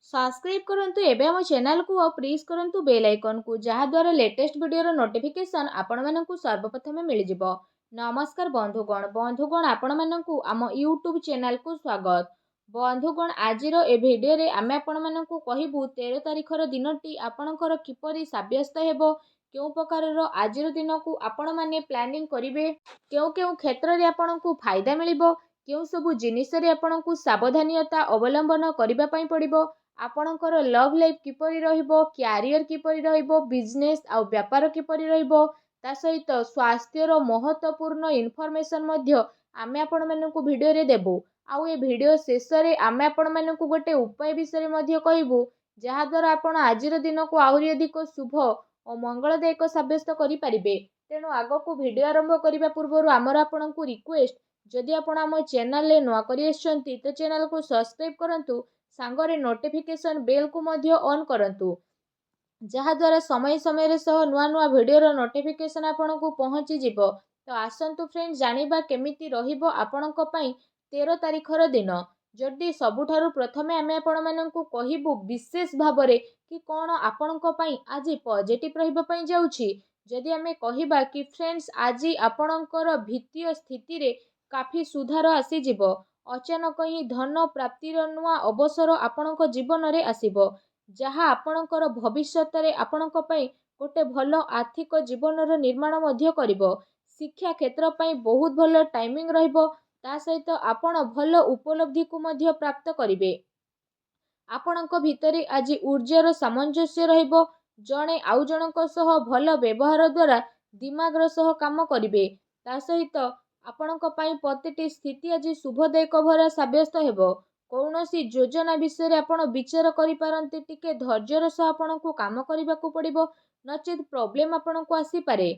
Subscribe करंतु एबे हम चैनल को और प्रेस करंतु बेल आइकन को जहाँ द्वारा लेटेस्ट वीडियो नोटिफिकेशन आपण मानकु सर्वप्रथम मिल जिवो। नमस्कार बंधुगण आपण मानकु आम यूट्यूब चैनल को स्वागत। बंधुगण आजिर ए वीडियो रे आमे आपण मानकु कहिबु 13 तारिखर दिनटी आपणकर किपरि साब्यस्त हेबो, केउ प्रकारर आजिर दिन को आपण माने प्लानिंग करिवे, केउ केउ क्षेत्र रे आपणकु फायदा मिलिबो, केउ सबु जिनिस रे आपणकु सावधानियता अवलंबन करिबा पई पड़िबो, आपणकर लव लाइफ किपरि रहिबो, क्यारियर किपरि रहिबो, बिजनेस आ व्यापार किपरि रहिबो, ता सहित स्वास्थ्यर महत्वपूर्ण इनफॉरमेशन मध्य आमे आपण मानकु वीडियो रे देबु। आउ ए वीडियो शेष रे आमे आपण मानकु गोटे उपाय विषय मध्य कहिबु, जहा द्वारा आपण आजिर दिन को आहुरी अधिक शुभ और मंगलदायक साब्यस्त करि परिबे। तेणु आगो को वीडियो आरंभ करिबा पूर्वरु आमर आपणकु रिक्वेस्ट, जदि आपण आम चैनल ले नुआ करि आछंती तो चैनल को सब्सक्राइब करंतु, सांगरे नोटिफिकेशन बेल को मध्य ऑन करंतु, जहा द्वारा समय समय रे सह नुआ नुआ वीडियो रो नोटिफिकेशन आपनकु पहुंची जिवो। तो आसंतु फ्रेंड जानिबा केमिति रहिबो आपनक पई 13 तारिखर दिन। जदि सबुठारु प्रथमे आमे आपण माननकु कहिबु विशेष भाबरे कि कोन आपनक पई आज पॉजिटिव रहिबा पई जाउछि। जदि आमे कहिबा कि फ्रेंड्स आज आपनकर वित्तीय स्थिति रे काफी सुधार आसी जिवो, अचानक ही धन प्राप्तिर नुआ अवसर आपणक जीवन रे आसीबो, जहा आपणकर भविष्यत रे आपणक पई गोटे भलो आर्थिक जीवनर निर्माण मध्य करिवो। शिक्षा क्षेत्र पई बहुत भलो टाइमिंग रहिबो, ता सहित आपण भलो उपलब्धि को मध्य प्राप्त करिवे। आपणक भितरे आज ऊर्जार सामंजस्य रहिबो, जणे आउ जनक सह भलो व्यवहार द्वारा दिमागर सह काम करिवे। ता सहित आपणक पई प्रतिटी स्थिति आज शुभदायक भरा साब्यस्त हेबो। कौनसी योजना विषय आपण विचार करि पारंती, टिके धैर्यर सह आपणकु काम करिबाकु पड़िबो, नचेत प्रॉब्लम आपणकु आसी पारे।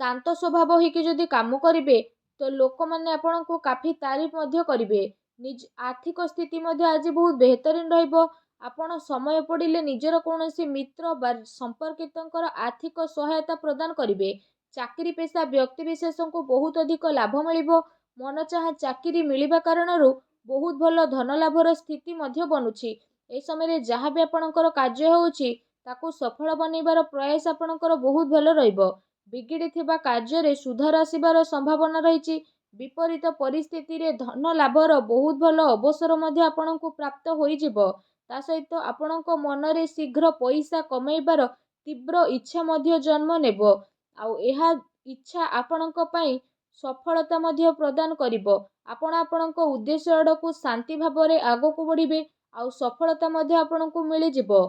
शांत स्वभाव होइके जदि काम करिवे तो लोक माने आपणकु काफी तारीफ मध्य करिवे। निज आर्थिक स्थिति मध्य आज बहुत बेहतरीन रहिबो। आपण समय पड़िले निजर कौनसी मित्र बा संपर्कितंकर आर्थिक सहायता प्रदान करिवे। चाकरी पेशा व्यक्ति विशेष को बहुत अधिक लाभ मिलिबो। मन चाहा चाकरी मिलिबा कारणरू बहुत भल धन लाभर स्थिति मध्य बनुछि। ए समय रे जहाँ भी आपणकर कार्य होउछि ताकू सफल बनैबार प्रयास आपणकर बहुत भल रहिबो। बिगिड़ी थिबा कार्य रे सुधार आसिबार संभावना रहिछि। विपरीत परिस्थिति रे धन लाभर बहुत भल अवसर मध्य आपणकु प्राप्त होई जिवो। ता सहित आपणक मन रे शीघ्र पैसा कमैबार तीव्र इच्छा मध्य जन्म नेबो। आउ एहा इच्छा आपणक पई सफलता मध्य प्रदान करिवो। आपण आपणक उद्देश्य आड़कू शांति भावरे आगकू बढ़िबे, आउ सफलता मध्य आपणकू मिली जिवो।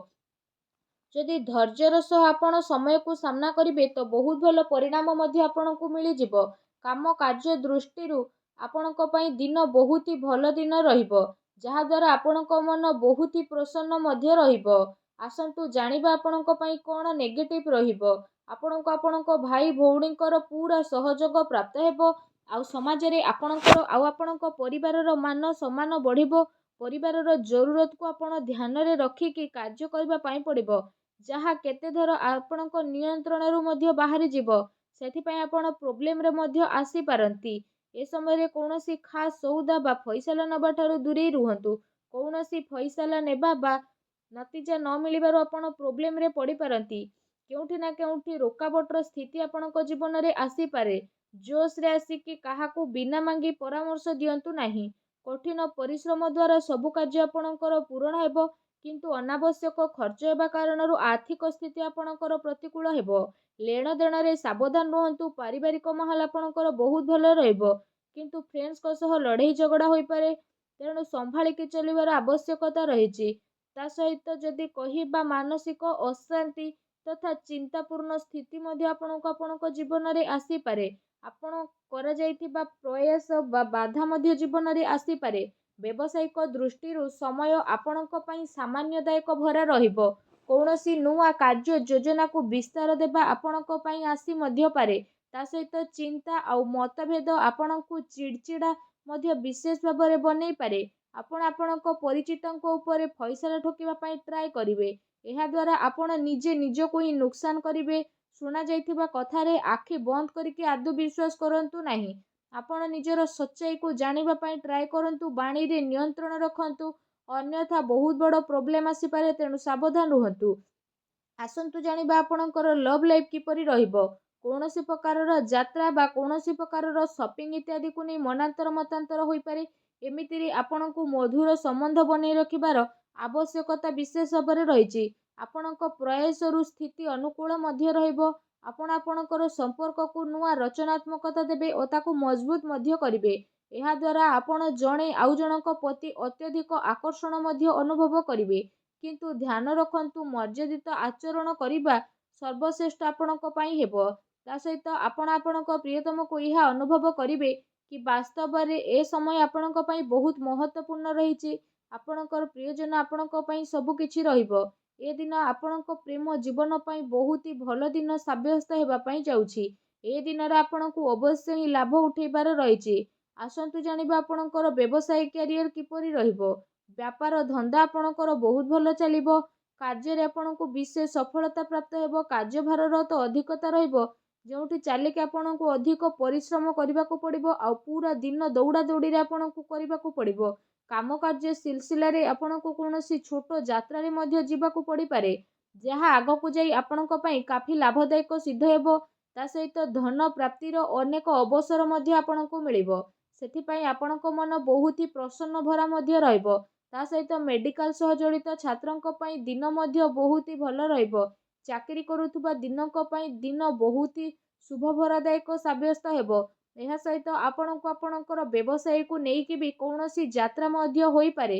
जदि धैर्यर सह आपण समय को सामना करिवे तो बहुत भल परिणाम मध्य आपणकू मिली जिवो। काम कार्य दृष्टिरू आपणक पई दिन बहुत ही भल दिन रहिबो, जहा द्वारा आपणक मन बहुत ही प्रसन्न मध्य रहिबो। आसंतु जानिबा आपणक पई कोन नेगेटिव रहिबो। आपणक आपणक भाई भौणीकर पूरा सहयोग प्राप्त हेबो। आउ समाज रे आपणकर आउ आपणक परिवारर मान सम्मान बढ़िबो। परिवारर जरूरत को आपण ध्यान रे रखी कि कार्य करबा पई पड़िबो, जहा केते धर आपणक नियंत्रण रु मध्य बाहरी जिवो। सेथि पई आपण प्रॉब्लम रे मध्य आसी पारंती। ए समय रे कोनोसी खास सौदा बा फैसला नबा ठारू दूरी रुहंतु। कोनोसी फैसला नेबा बा नतीजा न मिलिबार आपण प्रॉब्लम रे पड़ी पारंती। केउठी ना केउठी रोकावटर स्थिति आपणक जीवन रे आसी पारे। जोश रे आसी कि काहाकू बिना मांगी परामर्श दियंतु नाही। कठिन परिश्रम द्वारा सबु कार्य आपणकर पूर्ण हेबो, किंतु अनावश्यक खर्च हेबा कारणरू आर्थिक स्थिति आपणकर प्रतिकूल हेबो। लेण देण रे सावधान रुहंतु। पारिवारिक माहौल आपणकर बहुत भल रहइबो, किंतु फ्रेंड्स को सह लड़ाई झगड़ा होई पारे। तेणु संभाली के चलिबार आवश्यकता रहिछि। ता सहित जदि कहिबा मानसिक अशांति तथा चिंतापूर्ण स्थिति मध्य आपणक जीवन रे आसी पारे। आपण करा जाइथिबा प्रयास बा बाधा मध्य जीवन रे आसी पारे। व्यवसायिक दृष्टिरू समय आपणक पई सामान्यदायक भरा रहिबो। कौनसी नुआ कार्य योजना को विस्तार देबा आपणक पई आसी मध्य पारे। ता सहित चिंता आउ मतभेद आपणकू चिड़चिड़ा मध्य विशेष भाବରେ बनै पारे। आपण आपणक परिचितंक उपरे फैसला ठोकिबा पई ट्राई करिवे। एहा द्वारा आपण निजे निजको ही नुकसान करिवे। सुना जाइथिबा कथारे आखि बंद करिके आदु विश्वास करंतु नाही। आपण निजर सच्चाई को जानिबा पई ट्राई करंतु। बाणी रे नियंत्रण रखंतु। अन्यथा बहुत बड़ प्रोब्लेम आसीपारे, तेणु सावधान रुहतु। आसन्तु जानिबा आपणकर लव लाइफ किपरि रहिबो। कौनसी प्रकारर यात्रा बा कौनसी प्रकारर शॉपिंग इत्यादि को नहीं मनांतर मतांतर होई पारे। एमितिरे आपणଙ୍କୁ मधुर संबंध बनै रखिबार आवश्यकता विशेष भाବରେ ରହିଛି। ଆପଣଙ୍କ ପ୍ରୟାସରୁ ସ୍ଥିତି ଅନୁକୂଳ ମଧ୍ୟ ରହିବ। ଆପଣ ଆପଣଙ୍କର ସମ୍ପର୍କକୁ ନୂଆ ରଚନାତ୍ମକତା ଦେବେ ଓ ତାକୁ ମଜବୁତ ମଧ୍ୟ କରିବେ। ଏହାଦ୍ୱାରା ଆପଣ ଜଣେ ଆଉ ଜଣଙ୍କ ପ୍ରତି ଅତ୍ୟଧିକ ଆକର୍ଷଣ ମଧ୍ୟ ଅନୁଭବ କରିବେ। କିନ୍ତୁ ଧ୍ୟାନ ରଖନ୍ତୁ, ମର୍ଯ୍ୟାଦିତ ଆଚରଣ କରିବା ସର୍ବଶ୍ରେଷ୍ଠ ଆପଣଙ୍କ ପାଇଁ ହେବ। ତା ସହିତ ଆପଣ ଆପଣଙ୍କ ପ୍ରିୟତମକୁ ଏହା ଅନୁଭବ କରିବେ କି ବାସ୍ତବରେ ଏ ସମୟ ଆପଣଙ୍କ ପାଇଁ ବହୁତ ମହତ୍ତ୍ୱପୂର୍ଣ୍ଣ ରହିଛି। ଆପଣଙ୍କର ପ୍ରିୟଜନ ଆପଣଙ୍କ ପାଇଁ ସବୁକିଛି ରହିବ। ଏ ଦିନ ଆପଣଙ୍କ ପ୍ରେମ ଜୀବନ ପାଇଁ ବହୁତ ଭଲ ଦିନ ସାବ୍ୟସ୍ତ ହେବା ପାଇଁ ଯାଉଛି। ଏ ଦିନରେ ଆପଣଙ୍କୁ ଅବଶ୍ୟ ହିଁ ଲାଭ ଉଠାଇବାର ରହିଛି। ଆସନ୍ତୁ ଜାଣିବା ଆପଣଙ୍କର ବ୍ୟବସାୟ କ୍ୟାରିୟର କିପରି ରହିବ। ବ୍ୟାପାର ଧନ୍ଦା ଆପଣଙ୍କର ବହୁତ ଭଲ ଚାଲିବ। କାର୍ଯ୍ୟରେ ଆପଣଙ୍କୁ ବିଶେଷ ସଫଳତା ପ୍ରାପ୍ତ ହେବ। କାର୍ଯ୍ୟଭାରର ତ ଅଧିକତା ରହିବ, ଯେଉଁଠି ଚାଲିକି ଆପଣଙ୍କୁ ଅଧିକ ପରିଶ୍ରମ କରିବାକୁ ପଡ଼ିବ ଆଉ ପୁରା ଦିନ ଦୌଡ଼ା ଦୌଡ଼ିରେ ଆପଣଙ୍କୁ କରିବାକୁ ପଡ଼ିବ। କାମକାର୍ଯ୍ୟ ସିଲସିଲାରେ ଆପଣଙ୍କୁ କୌଣସି ଛୋଟ ଯାତ୍ରାରେ ମଧ୍ୟ ଯିବାକୁ ପଡ଼ିପାରେ, ଯାହା ଆଗକୁ ଯାଇ ଆପଣଙ୍କ ପାଇଁ କାଫି ଲାଭଦାୟକ ସିଦ୍ଧ ହେବ। ତା ସହିତ ଧନ ପ୍ରାପ୍ତିର ଅନେକ ଅବସର ମଧ୍ୟ ଆପଣଙ୍କୁ ମିଳିବ। ସେଥିପାଇଁ ଆପଣଙ୍କ ମନ ବହୁତ ହି ପ୍ରସନ୍ନ ଭରା ମଧ୍ୟ ରହିବ। ତା ସହିତ ମେଡିକାଲ ସହ ଜଡ଼ିତ ଛାତ୍ରଙ୍କ ପାଇଁ ଦିନ ମଧ୍ୟ ବହୁତ ହି ଭଲ ରହିବ। ଚାକିରି କରୁଥିବା ଦିନଙ୍କ ପାଇଁ ଦିନ ବହୁତ ହି ଶୁଭଫଳଦାୟକ ସାବ୍ୟସ୍ତ ହେବ। ଏହା ସହିତ ଆପଣଙ୍କୁ ଆପଣଙ୍କର ବ୍ୟବସାୟକୁ ନେଇକି ବି କୌଣସି ଯାତ୍ରା ମଧ୍ୟ ହୋଇପାରେ,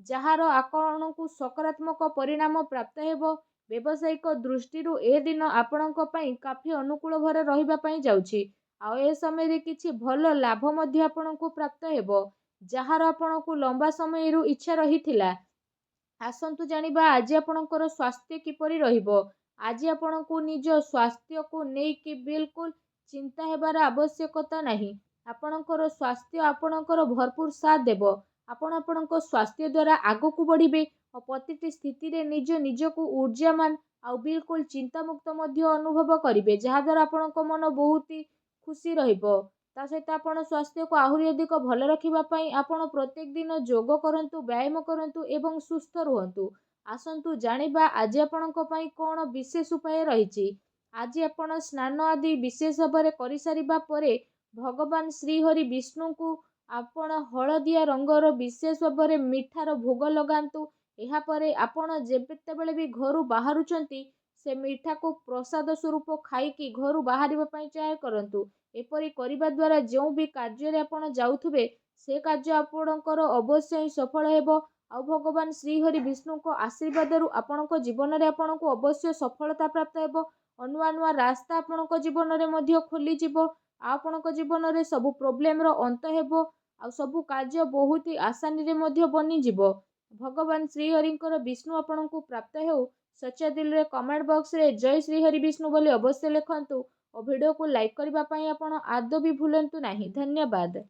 ଯାହାର ଆପଣଙ୍କୁ ସକାରାତ୍ମକ ପରିଣାମ ପ୍ରାପ୍ତ ହେବ। ବ୍ୟବସାୟିକ ଦୃଷ୍ଟିରୁ ଏ ଦିନ ଆପଣଙ୍କ ପାଇଁ କାଫି ଅନୁକୂଳ ଭରା ରହିବା ପାଇଁ ଯାଉଛି। ଆଉ ଏ ସମୟରେ କିଛି ଭଲ ଲାଭ ମଧ୍ୟ ଆପଣଙ୍କୁ ପ୍ରାପ୍ତ ହେବ, ଯାହାର ଆପଣଙ୍କୁ ଲମ୍ବା ସମୟରୁ ଇଚ୍ଛା ରହିଥିଲା। ଆସନ୍ତୁ ଜାଣିବା ଆଜି ଆପଣଙ୍କର ସ୍ୱାସ୍ଥ୍ୟ କିପରି ରହିବ। ଆଜି ଆପଣଙ୍କୁ ନିଜ ସ୍ୱାସ୍ଥ୍ୟକୁ ନେଇକି ବିଲକୁଲ ଚିନ୍ତା ହେବାର ଆବଶ୍ୟକତା ନାହିଁ। ଆପଣଙ୍କର ସ୍ୱାସ୍ଥ୍ୟ ଆପଣଙ୍କର ଭରପୁର ସାଥ ଦେବ। ଆପଣ ଆପଣଙ୍କ ସ୍ୱାସ୍ଥ୍ୟ ଦ୍ୱାରା ଆଗକୁ ବଢ଼ିବେ ଓ ପ୍ରତିଟି ସ୍ଥିତିରେ ନିଜକୁ ଊର୍ଜାମାନ ଆଉ ବିଲକୁଲ ଚିନ୍ତାମୁକ୍ତ ମଧ୍ୟ ଅନୁଭବ କରିବେ, ଯାହାଦ୍ୱାରା ଆପଣଙ୍କ ମନ ବହୁତ ଖୁସି ରହିବ। ତା ସହିତ ଆପଣ ସ୍ୱାସ୍ଥ୍ୟକୁ ଆହୁରି ଅଧିକ ଭଲ ରଖିବା ପାଇଁ ଆପଣ ପ୍ରତ୍ୟେକ ଦିନ ଯୋଗ କରନ୍ତୁ, ବ୍ୟାୟାମ କରନ୍ତୁ ଏବଂ ସୁସ୍ଥ ରୁହନ୍ତୁ। ଆସନ୍ତୁ ଜାଣିବା ଆଜି ଆପଣଙ୍କ ପାଇଁ କ'ଣ ବିଶେଷ ଉପାୟ ରହିଛି। ଆଜି ଆପଣ ସ୍ନାନ ଆଦି ବିଶେଷ ଭାବରେ କରିସାରିବା ପରେ ଭଗବାନ ଶ୍ରୀହରି ବିଷ୍ଣୁଙ୍କୁ ଆପଣ ହଳଦିଆ ରଙ୍ଗର ବିଶେଷ ଭାବରେ ମିଠାର ଭୋଗ ଲଗାନ୍ତୁ। ଏହାପରେ ଆପଣ ଯେତେବେଳେ ବି ଘରୁ ବାହାରୁଛନ୍ତି, ସେ ମିଠାକୁ ପ୍ରସାଦ ସ୍ୱରୂପ ଖାଇକି ଘରୁ ବାହାରିବା ପାଇଁ ଚେଷ୍ଟା କରନ୍ତୁ। ଏପରି କରିବା ଦ୍ୱାରା ଯେଉଁ ବି କାର୍ଯ୍ୟରେ ଆପଣ ଯାଉଥିବେ, ସେ କାର୍ଯ୍ୟ ଆପଣଙ୍କର ଅବଶ୍ୟ ହିଁ ସଫଳ ହେବ। ଆଉ ଭଗବାନ ଶ୍ରୀହରି ବିଷ୍ଣୁଙ୍କ ଆଶୀର୍ବାଦରୁ ଆପଣଙ୍କ ଜୀବନରେ ଆପଣଙ୍କୁ ଅବଶ୍ୟ ସଫଳତା ପ୍ରାପ୍ତ ହେବ ଓ ନୂଆ ନୂଆ ରାସ୍ତା ଆପଣଙ୍କ ଜୀବନରେ ମଧ୍ୟ ଖୋଲିଯିବ। ଆଉ ଆପଣଙ୍କ ଜୀବନରେ ସବୁ ପ୍ରୋବ୍ଲେମର ଅନ୍ତ ହେବ ଆଉ ସବୁ କାର୍ଯ୍ୟ ବହୁତ ଆସାନୀରେ ମଧ୍ୟ ବନିଯିବ। ଭଗବାନ ଶ୍ରୀହରିଙ୍କର ବିଷ୍ଣୁ ଆପଣଙ୍କୁ ପ୍ରାପ୍ତ ହେଉ। ସଚ୍ଚା ଦିଲରେ କମେଣ୍ଟ ବକ୍ସରେ ଜୟ ଶ୍ରୀହରି ବିଷ୍ଣୁ ବୋଲି ଅବଶ୍ୟ ଲେଖନ୍ତୁ ଓ ଭିଡ଼ିଓକୁ ଲାଇକ୍ କରିବା ପାଇଁ ଆପଣ ଆଦୌ ବି ଭୁଲନ୍ତୁ ନାହିଁ। ଧନ୍ୟବାଦ।